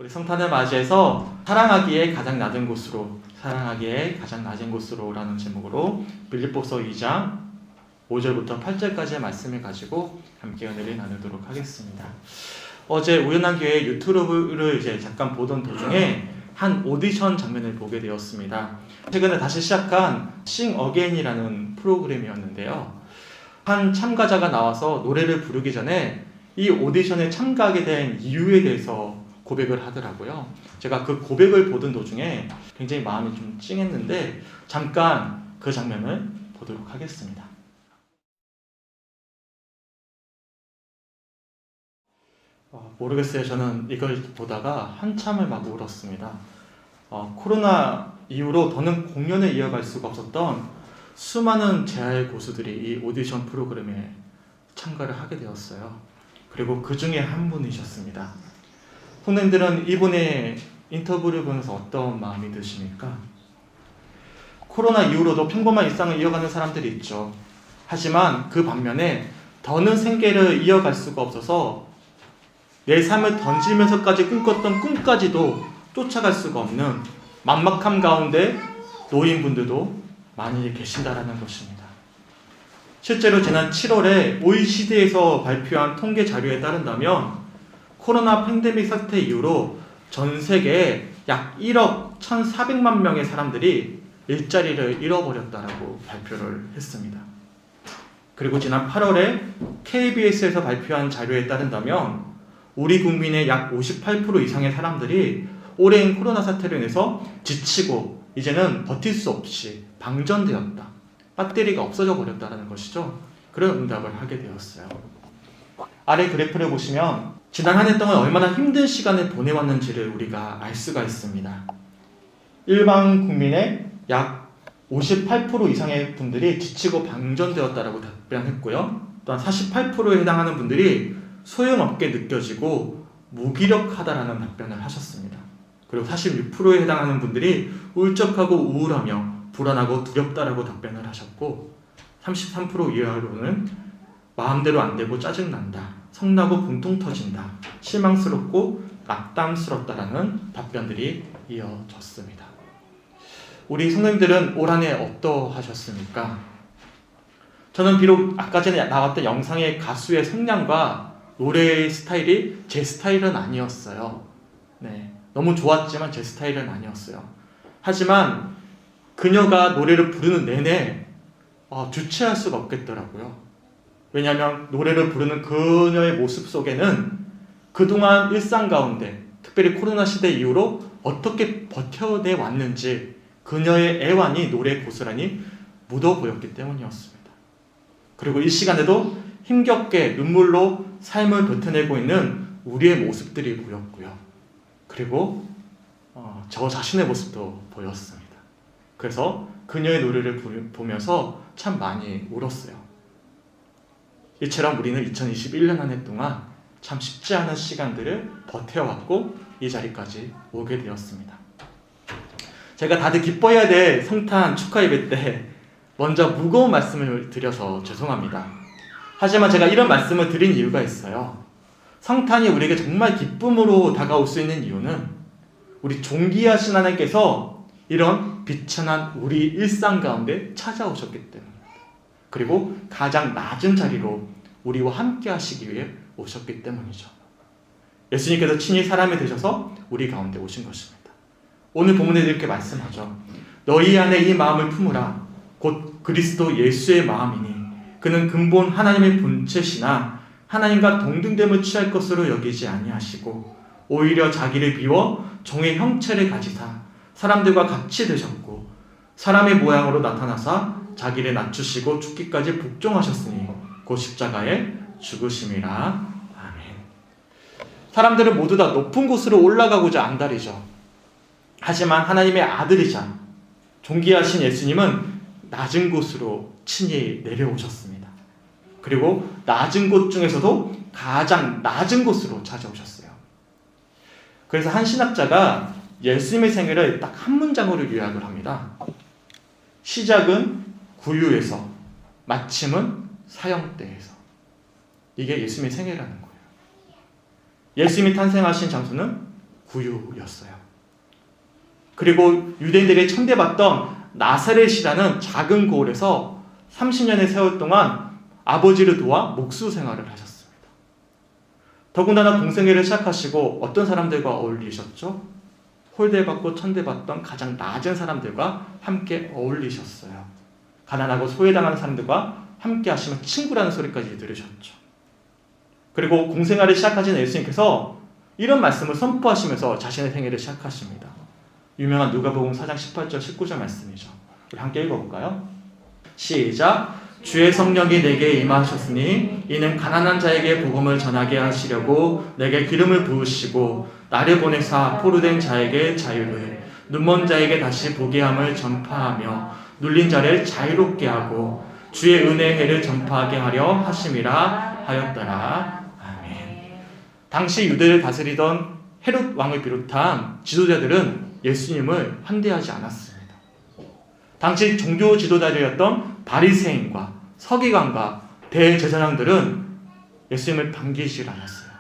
우리 성탄을 맞이해서 사랑하기에 가장 낮은 곳으로, 사랑하기에 가장 낮은 곳으로라는 제목으로 빌립보서 2장 5절부터 8절까지의 말씀을 가지고 함께 은혜를 나누도록 하겠습니다. 어제 우연한 기회에 유튜브를 잠깐 보던 도중에 한 오디션 장면을 보게 되었습니다. 최근에 다시 시작한 싱 어게인이라는 프로그램이었는데요. 한 참가자가 나와서 노래를 부르기 전에 이 오디션에 참가하게 된 이유에 대해서 고백을 하더라고요. 제가 그 고백을 보던 도중에 굉장히 마음이 좀 찡했는데 잠깐 그 장면을 보도록 하겠습니다. 모르겠어요. 저는 이걸 보다가 한참을 막 울었습니다. 코로나 이후로 더는 공연을 이어갈 수가 없었던 수많은 재활 고수들이 이 오디션 프로그램에 참가를 하게 되었어요. 그리고 그 중에 한 분이셨습니다. 선생님들은 이분의 인터뷰를 보면서 어떤 마음이 드십니까? 코로나 이후로도 평범한 일상을 이어가는 사람들이 있죠. 하지만 그 반면에 더는 생계를 이어갈 수가 없어서 내 삶을 던지면서까지 꿈꿨던 꿈까지도 쫓아갈 수가 없는 막막함 가운데 노인분들도 많이 계신다라는 것입니다. 실제로 지난 7월에 OECD에서 발표한 통계 자료에 따른다면 코로나 팬데믹 사태 이후로 전 세계에 약 1억 1,400만 명의 사람들이 일자리를 잃어버렸다라고 발표를 했습니다. 그리고 지난 8월에 KBS에서 발표한 자료에 따른다면 우리 국민의 약 58% 이상의 사람들이 오랜 코로나 사태로 인해서 지치고 이제는 버틸 수 없이 방전되었다. 배터리가 없어져 버렸다는 것이죠. 그런 응답을 하게 되었어요. 아래 그래프를 보시면 지난 한 해 동안 얼마나 힘든 시간을 보내왔는지를 우리가 알 수가 있습니다. 일반 국민의 약 58% 이상의 분들이 지치고 방전되었다라고 답변했고요. 또한 48%에 해당하는 분들이 소용없게 느껴지고 무기력하다라는 답변을 하셨습니다. 그리고 46%에 해당하는 분들이 울적하고 우울하며 불안하고 두렵다라고 답변을 하셨고 33% 이하로는 마음대로 안 되고 짜증난다, 성나고 분통 터진다, 실망스럽고 낙담스럽다라는 답변들이 이어졌습니다. 우리 성도님들은 올 한 해 어떠하셨습니까? 저는 비록 아까 전에 나왔던 영상의 가수의 성량과 노래의 스타일이 제 스타일은 아니었어요. 너무 좋았지만 제 스타일은 아니었어요. 하지만 그녀가 노래를 부르는 내내 주체할 수가 없겠더라고요. 왜냐하면 노래를 부르는 그녀의 모습 속에는 그동안 일상 가운데 특별히 코로나 시대 이후로 어떻게 버텨내 왔는지 그녀의 애환이 노래 고스란히 묻어 보였기 때문이었습니다. 그리고 이 시간에도 힘겹게 눈물로 삶을 버텨내고 있는 우리의 모습들이 보였고요. 그리고 저 자신의 모습도 보였습니다. 그래서 그녀의 노래를 보면서 참 많이 울었어요. 이처럼 우리는 2021년 한 해 동안 참 쉽지 않은 시간들을 버텨왔고 이 자리까지 오게 되었습니다. 제가 다들 기뻐해야 될 성탄 축하 예배 때 먼저 무거운 말씀을 드려서 죄송합니다. 하지만 제가 이런 말씀을 드린 이유가 있어요. 성탄이 우리에게 정말 기쁨으로 다가올 수 있는 이유는 우리 존귀하신 하나님께서 이런 비천한 우리 일상 가운데 찾아오셨기 때문입니다. 그리고 가장 낮은 자리로 우리와 함께 하시기 위해 오셨기 때문이죠. 예수님께서 친히 사람이 되셔서 우리 가운데 오신 것입니다. 오늘 본문에 이렇게 말씀하죠. 너희 안에 이 마음을 품으라. 곧 그리스도 예수의 마음이니 그는 근본 하나님의 본체시나 하나님과 동등됨을 취할 것으로 여기지 아니하시고 오히려 자기를 비워 종의 형체를 가지사 사람들과 같이 되셨고 사람의 모양으로 나타나사 자기를 낮추시고 죽기까지 복종하셨으니 곧 십자가에 죽으심이라. 아멘. 사람들은 모두 다 높은 곳으로 올라가고자 안달이죠. 하지만 하나님의 아들이자 존귀하신 예수님은 낮은 곳으로 친히 내려오셨습니다. 그리고 낮은 곳 중에서도 가장 낮은 곳으로 찾아오셨어요. 그래서 한 신학자가 예수님의 생애를 딱 한 문장으로 요약을 합니다. 시작은 구유에서, 마침은 사형대에서. 이게 예수님의 생애라는 거예요. 예수님이 탄생하신 장소는 구유였어요. 그리고 유대인들이 천대받던 나사렛이라는 작은 고을에서 30년의 세월 동안 아버지를 도와 목수 생활을 하셨습니다. 더군다나 공생애를 시작하시고 어떤 사람들과 어울리셨죠? 홀대받고 천대받던 가장 낮은 사람들과 함께 어울리셨어요. 가난하고 소외당하는 사람들과 함께 하시면 친구라는 소리까지 들으셨죠. 그리고 공생활을 시작하신 예수님께서 이런 말씀을 선포하시면서 자신의 생애를 시작하십니다. 유명한 누가복음 4장 18절 19절 말씀이죠. 우리 함께 읽어볼까요? 시작! 주의 성령이 내게 임하셨으니 이는 가난한 자에게 복음을 전하게 하시려고 내게 기름을 부으시고 나를 보내사 포로된 자에게 자유를, 눈먼 자에게 다시 보게 함을 전파하며 눌린 자를 자유롭게 하고 주의 은혜의 해를 전파하게 하려 하심이라 하였더라. 아멘. 당시 유대를 다스리던 헤롯 왕을 비롯한 지도자들은 예수님을 환대하지 않았습니다. 당시 종교 지도자들이었던 바리새인과 서기관과 대제사장들은 예수님을 반기시질 않았어요.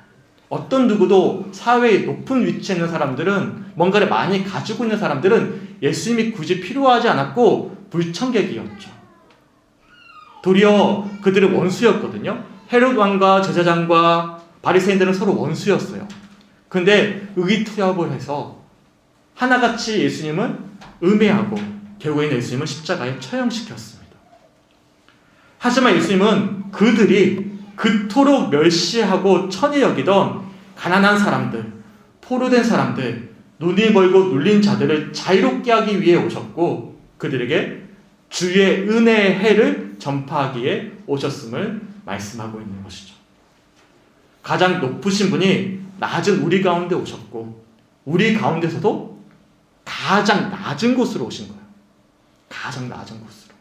어떤 누구도 사회의 높은 위치에 있는 사람들은, 뭔가를 많이 가지고 있는 사람들은 예수님이 굳이 필요하지 않았고 불청객이었죠. 도리어 그들은 원수였거든요. 헤롯 왕과 제사장과 바리새인들은 서로 원수였어요. 근데 의기투합을 해서 하나같이 예수님을 음해하고 결국에는 예수님을 십자가에 처형시켰습니다. 하지만 예수님은 그들이 그토록 멸시하고 천히 여기던 가난한 사람들, 포로된 사람들, 눈이 멀고 눌린 자들을 자유롭게 하기 위해 오셨고 그들에게 주의 은혜의 해를 전파하기에 오셨음을 말씀하고 있는 것이죠. 가장 높으신 분이 낮은 우리 가운데 오셨고 우리 가운데서도 가장 낮은 곳으로 오신 거예요. 가장 낮은 곳으로.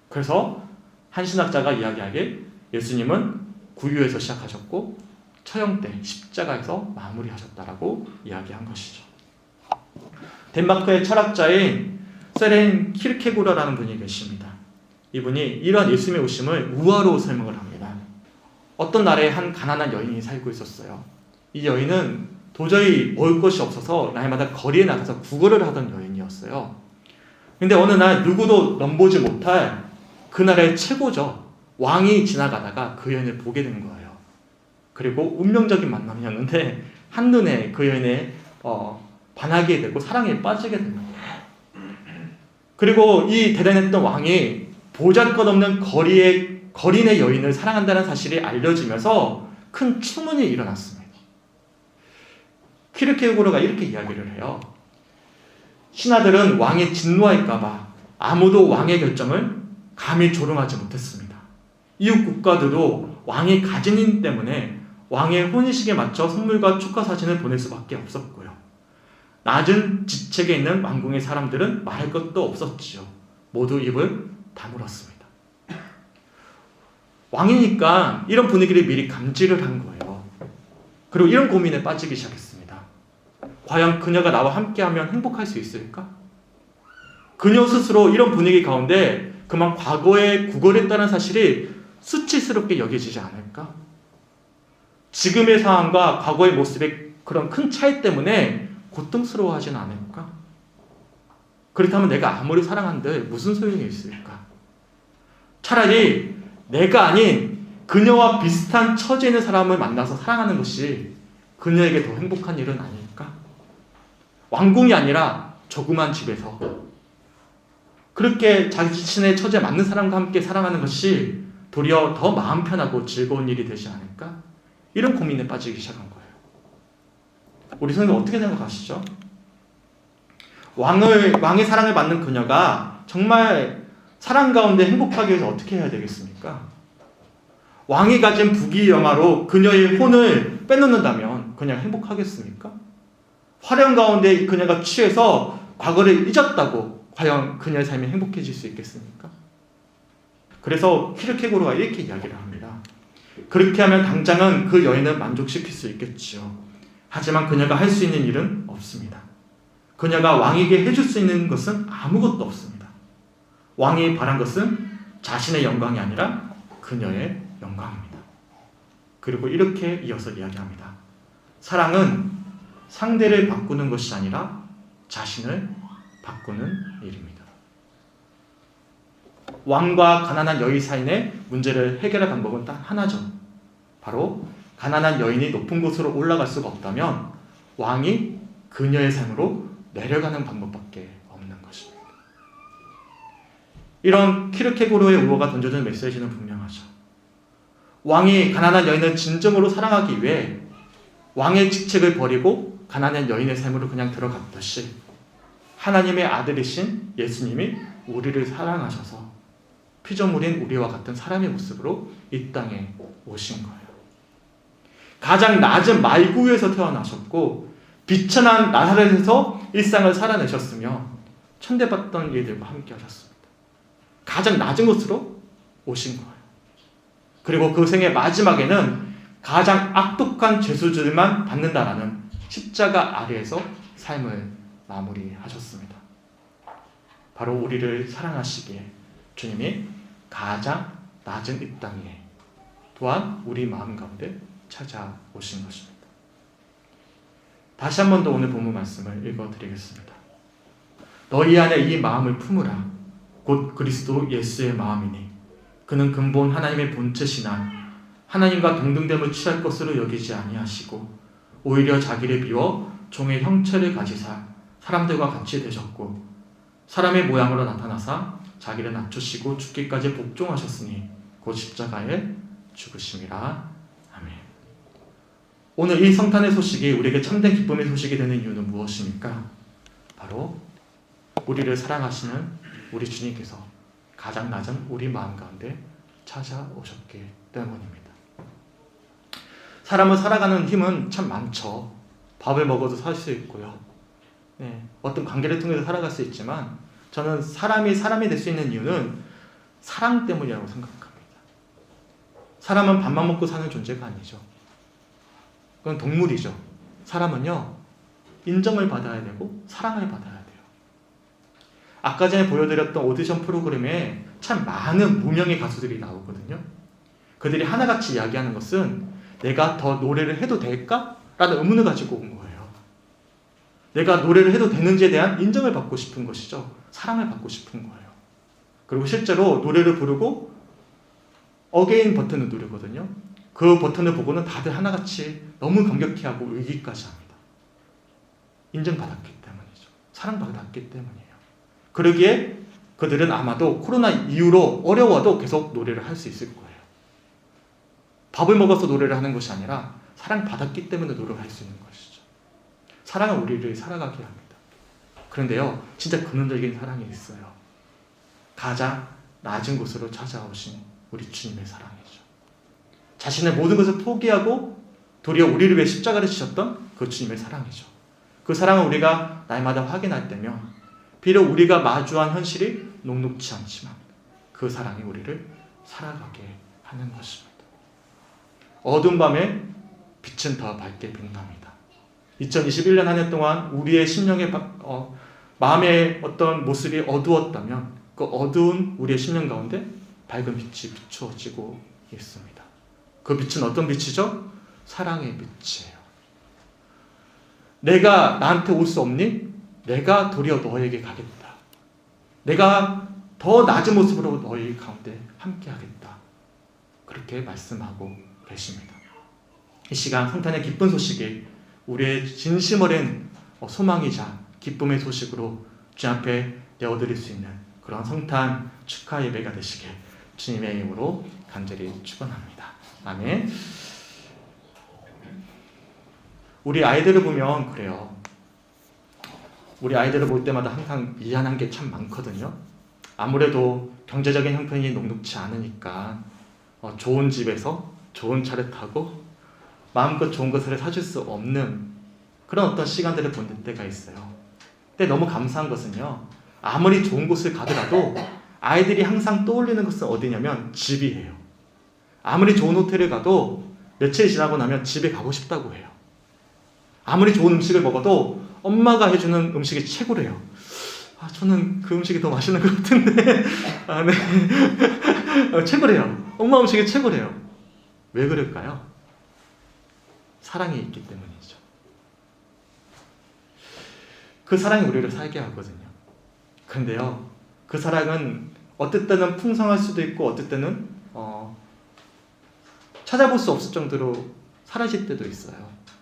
그래서 한 신학자가 이야기하길 예수님은 구유에서 시작하셨고 처형 때 십자가에서 마무리하셨다라고 이야기한 것이죠. 덴마크의 철학자인 세렌 키르케고르라는 분이 계십니다. 이분이 이러한 예수님의 오심을 우화로 설명을 합니다. 어떤 나라에 한 가난한 여인이 살고 있었어요. 이 여인은 도저히 먹을 것이 없어서 날마다 거리에 나가서 구걸을 하던 여인이었어요. 근데 어느 날 누구도 넘보지 못할 그 나라의 최고죠. 왕이 지나가다가 그 여인을 보게 된 거예요. 그리고 운명적인 만남이었는데 한눈에 그 여인에 반하게 되고 사랑에 빠지게 됩니다. 그리고 이 대단했던 왕이 보잘것없는 거린의 여인을 사랑한다는 사실이 알려지면서 큰 추문이 일어났습니다. 키르케고르가 이렇게 이야기를 해요. 신하들은 왕이 진노할까봐 아무도 왕의 결정을 감히 조롱하지 못했습니다. 이웃 국가들도 왕이 가진 힘 때문에 왕의 혼인식에 맞춰 선물과 축하 사진을 보낼 수밖에 없었고요. 낮은 지책에 있는 왕궁의 사람들은 말할 것도 없었지요. 모두 입을 다물었습니다. 왕이니까 이런 분위기를 미리 감지를 한 거예요. 그리고 이런 고민에 빠지기 시작했습니다. 과연 그녀가 나와 함께하면 행복할 수 있을까? 그녀 스스로 이런 분위기 가운데 그만 과거에 구걸했다는 사실이 수치스럽게 여겨지지 않을까? 지금의 상황과 과거의 모습의 그런 큰 차이 때문에 고통스러워하지는 않을까? 그렇다면 내가 아무리 사랑한들 무슨 소용이 있을까? 차라리 내가 아닌 그녀와 비슷한 처지에 있는 사람을 만나서 사랑하는 것이 그녀에게 더 행복한 일은 아닐까? 왕궁이 아니라 조그만 집에서 그렇게 자신의 처지에 맞는 사람과 함께 사랑하는 것이 도리어 더 마음 편하고 즐거운 일이 되지 않을까? 이런 고민에 빠지기 시작한 거예요. 우리 선생님 어떻게 생각하시죠? 왕의 사랑을 받는 그녀가 정말 사랑 가운데 행복하기 위해서 어떻게 해야 되겠습니까? 왕이 가진 부귀영화로 그녀의 혼을 빼놓는다면 그냥 행복하겠습니까? 화령 가운데 그녀가 취해서 과거를 잊었다고 과연 그녀의 삶이 행복해질 수 있겠습니까? 그래서 키르케고르가 이렇게 이야기를 합니다. 그렇게 하면 당장은 그 여인을 만족시킬 수 있겠지요. 하지만 그녀가 할 수 있는 일은 없습니다. 그녀가 왕에게 해줄 수 있는 것은 아무것도 없습니다. 왕이 바란 것은 자신의 영광이 아니라 그녀의 영광입니다. 그리고 이렇게 이어서 이야기합니다. 사랑은 상대를 바꾸는 것이 아니라 자신을 바꾸는 일입니다. 왕과 가난한 여인 사이의 문제를 해결할 방법은 딱 하나죠. 바로 가난한 여인이 높은 곳으로 올라갈 수가 없다면 왕이 그녀의 삶으로 내려가는 방법밖에 없는 것입니다. 이런 키르케고르의 우호가 던져준 메시지는 분명하죠. 왕이 가난한 여인을 진정으로 사랑하기 위해 왕의 직책을 버리고 가난한 여인의 삶으로 그냥 들어갔듯이 하나님의 아들이신 예수님이 우리를 사랑하셔서 피조물인 우리와 같은 사람의 모습으로 이 땅에 오신 거예요. 가장 낮은 말구에서 태어나셨고 비천한 나사렛에서 일상을 살아내셨으며 천대받던 이들과 함께 하셨습니다. 가장 낮은 곳으로 오신 거예요. 그리고 그 생의 마지막에는 가장 악독한 죄수들만 받는다라는 십자가 아래에서 삶을 마무리하셨습니다. 바로 우리를 사랑하시기에 주님이 가장 낮은 이 땅에 또한 우리 마음 가운데 찾아오신 것입니다. 다시 한 번 더 오늘 본문 말씀을 읽어드리겠습니다. 너희 안에 이 마음을 품으라. 곧 그리스도 예수의 마음이니 그는 근본 하나님의 본체시나 하나님과 동등됨을 취할 것으로 여기지 아니하시고 오히려 자기를 비워 종의 형체를 가지사 사람들과 같이 되셨고 사람의 모양으로 나타나사 자기를 낮추시고 죽기까지 복종하셨으니 곧 십자가에 죽으심이라. 아멘. 오늘 이 성탄의 소식이 우리에게 참된 기쁨의 소식이 되는 이유는 무엇입니까? 바로 우리를 사랑하시는 우리 주님께서 가장 낮은 우리 마음 가운데 찾아오셨기 때문입니다. 사람을 살아가는 힘은 참 많죠. 밥을 먹어도 살 수 있고요. 어떤 관계를 통해서 살아갈 수 있지만 저는 사람이 될 수 있는 이유는 사랑 때문이라고 생각합니다. 사람은 밥만 먹고 사는 존재가 아니죠. 그건 동물이죠. 사람은요, 인정을 받아야 되고 사랑을 받아야 돼요. 아까 전에 보여드렸던 오디션 프로그램에 참 많은 무명의 가수들이 나오거든요. 그들이 하나같이 이야기하는 것은 내가 더 노래를 해도 될까? 라는 의문을 가지고 온 거예요. 내가 노래를 해도 되는지에 대한 인정을 받고 싶은 것이죠. 사랑을 받고 싶은 거예요. 그리고 실제로 노래를 부르고 어게인 버튼을 누르거든요. 그 버튼을 보고는 다들 하나같이 너무 감격해하고 울기까지 합니다. 인정받았기 때문이죠. 사랑받았기 때문이에요. 그러기에 그들은 아마도 코로나 이후로 어려워도 계속 노래를 할 수 있을 거예요. 밥을 먹어서 노래를 하는 것이 아니라 사랑받았기 때문에 노래를 할 수 있는 것이죠. 사랑은 우리를 살아가게 합니다. 그런데요, 진짜 근원적인 사랑이 있어요. 가장 낮은 곳으로 찾아오신 우리 주님의 사랑이죠. 자신의 모든 것을 포기하고 도리어 우리를 위해 십자가를 지셨던 그 주님의 사랑이죠. 그 사랑은 우리가 날마다 확인할 때면 비록 우리가 마주한 현실이 녹록지 않지만 그 사랑이 우리를 살아가게 하는 것입니다. 어두운 밤에 빛은 더 밝게 빛납니다. 2021년 한 해 동안 우리의 심령의 마음의 어떤 모습이 어두웠다면 그 어두운 우리의 심령 가운데 밝은 빛이 비추어지고 있습니다. 그 빛은 어떤 빛이죠? 사랑의 빛이에요. 내가 나한테 올 수 없니? 내가 도리어 너에게 가겠다. 내가 더 낮은 모습으로 너희 가운데 함께 하겠다. 그렇게 말씀하고 계십니다. 이 시간 성탄의 기쁜 소식이 우리의 진심 어린 소망이자 기쁨의 소식으로 주님 앞에 내어드릴 수 있는 그런 성탄 축하 예배가 되시길 주님의 이름으로 간절히 축원합니다. 아멘. 우리 아이들을 보면 그래요. 우리 아이들을 볼 때마다 항상 미안한 게 참 많거든요. 아무래도 경제적인 형편이 녹록지 않으니까 좋은 집에서 좋은 차를 타고 마음껏 좋은 것을 사줄 수 없는 그런 어떤 시간들을 보낼 때가 있어요. 근데 너무 감사한 것은요, 아무리 좋은 곳을 가더라도 아이들이 항상 떠올리는 것은 어디냐면 집이에요. 아무리 좋은 호텔을 가도 며칠 지나고 나면 집에 가고 싶다고 해요. 아무리 좋은 음식을 먹어도 엄마가 해주는 음식이 최고래요. 저는 그 음식이 더 맛있는 것 같은데 네. 최고래요. 엄마 음식이 최고래요. 왜 그럴까요? 사랑이 있기 때문이죠. 그 사랑이 우리를 살게 하거든요. 그런데요, 그 사랑은 어떨 때는 풍성할 수도 있고 어떨 때는 찾아볼 수 없을 정도로 사라질 때도 있어요.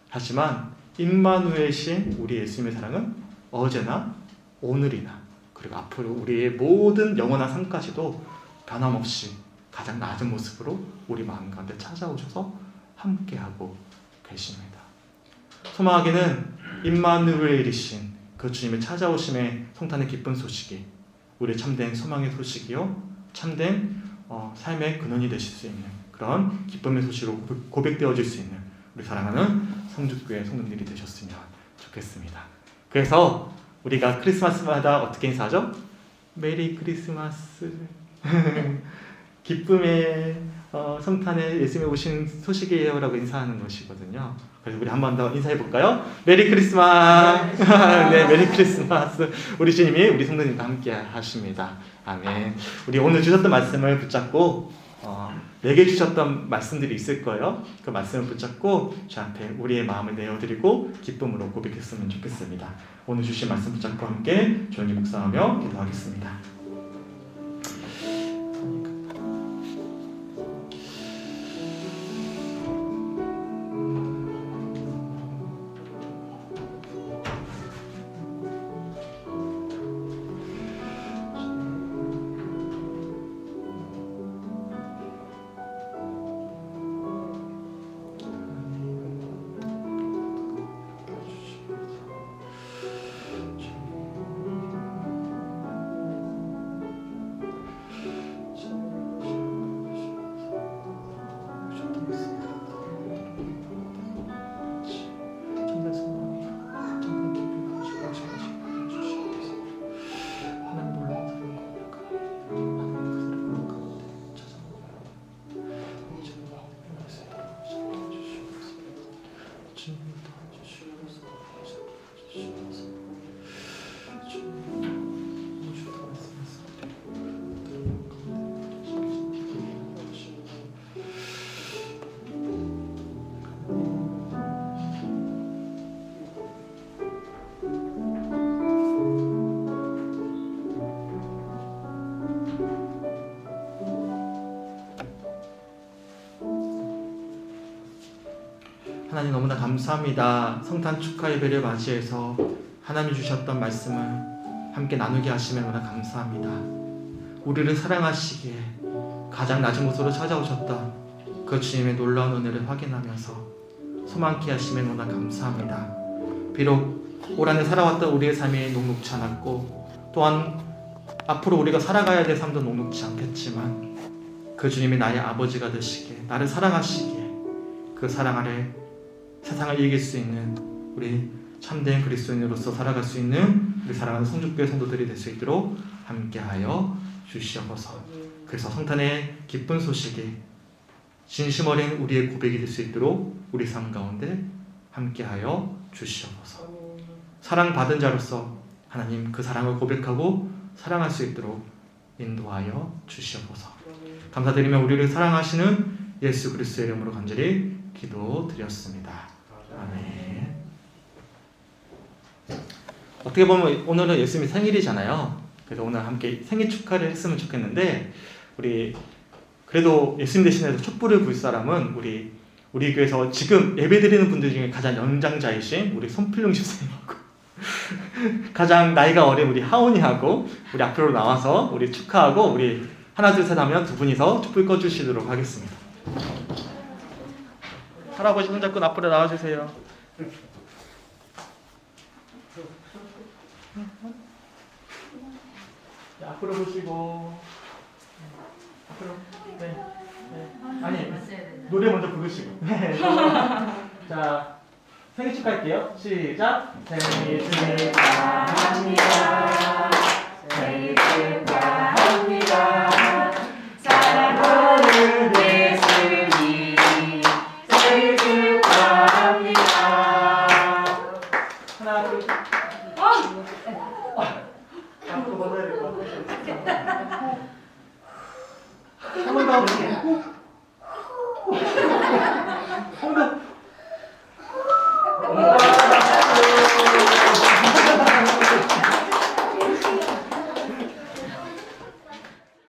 하지만 임마누엘신 우리 예수님의 사랑은 어제나 오늘이나 그리고 앞으로 우리의 모든 영원한 삶까지도 변함없이 가장 낮은 모습으로 우리 마음 가운데 찾아오셔서 함께하고 계십니다. 소망하기는 임마누엘이신 그 주님의 찾아오심의 성탄의 기쁜 소식이 우리의 참된 소망의 소식이요 참된 삶의 근원이 되실 수 있는 그런 기쁨의 소식으로 고백되어질 수 있는 우리 사랑하는 성주교회 성도님들이 되셨으면 좋겠습니다. 그래서 우리가 크리스마스마다 어떻게 인사하죠? 메리 크리스마스 기쁨의 성탄에 예수님이 오신 소식이에요 라고 인사하는 것이거든요. 그래서 우리 한 번 더 인사해 볼까요? 메리 크리스마스. 네, 메리 크리스마스. 우리 주님이 우리 성도님과 함께 하십니다. 아멘. 우리 오늘 주셨던 말씀을 붙잡고 내게 주셨던 말씀들이 있을 거예요. 그 말씀을 붙잡고 저한테 우리의 마음을 내어드리고 기쁨으로 고백했으면 좋겠습니다. 오늘 주신 말씀 붙잡고 함께 조용히 묵상하며 기도하겠습니다. 하나님 너무나 감사합니다. 성탄 축하 예배를 맞이해서 하나님이 주셨던 말씀을 함께 나누게 하시면 너무나 감사합니다. 우리를 사랑하시기에 가장 낮은 곳으로 찾아오셨던 그 주님의 놀라운 은혜를 확인하면서 소망케 하시면 너무나 감사합니다. 비록 올 한해 살아왔던 우리의 삶이 녹록지 않았고 또한 앞으로 우리가 살아가야 될 삶도 녹록지 않겠지만 그 주님이 나의 아버지가 되시기에 나를 사랑하시기에 그 사랑 아래 세상을 이길 수 있는 우리 참된 그리스도인으로서 살아갈 수 있는 우리 사랑하는 성주교회 성도들이 될 수 있도록 함께하여 주시옵소서. 그래서 성탄의 기쁜 소식이 진심 어린 우리의 고백이 될 수 있도록 우리 삶 가운데 함께하여 주시옵소서. 사랑받은 자로서 하나님 그 사랑을 고백하고 사랑할 수 있도록 인도하여 주시옵소서. 감사드리며 우리를 사랑하시는 예수 그리스도의 이름으로 간절히 기도드렸습니다. 아멘. 어떻게 보면 오늘은 예수님이 생일이잖아요. 그래서 오늘 함께 생일 축하를 했으면 좋겠는데 우리 그래도 예수님 대신해서 촛불을 불 사람은 우리 교회에서 지금 예배드리는 분들 중에 가장 연장자이신 우리 손필룡 집사님하고 가장 나이가 어린 우리 하온이하고 우리 앞으로 나와서 우리 축하하고 우리 하나 둘 셋 하면 두 분이서 촛불 꺼주시도록 하겠습니다. 할아버지 손잡고 앞으로 나와주세요. 자, 앞으로 보시고 앞으로 네. 아니 노래 먼저 부르시고 네. 자 생일 축하할게요. 시작. 생일 축하합니다. 생일 축하합니다. 사랑하는 예수님 생일 축하합니다. 하나 둘 앞으로 받아야 될 것 같아요. 한 번 더.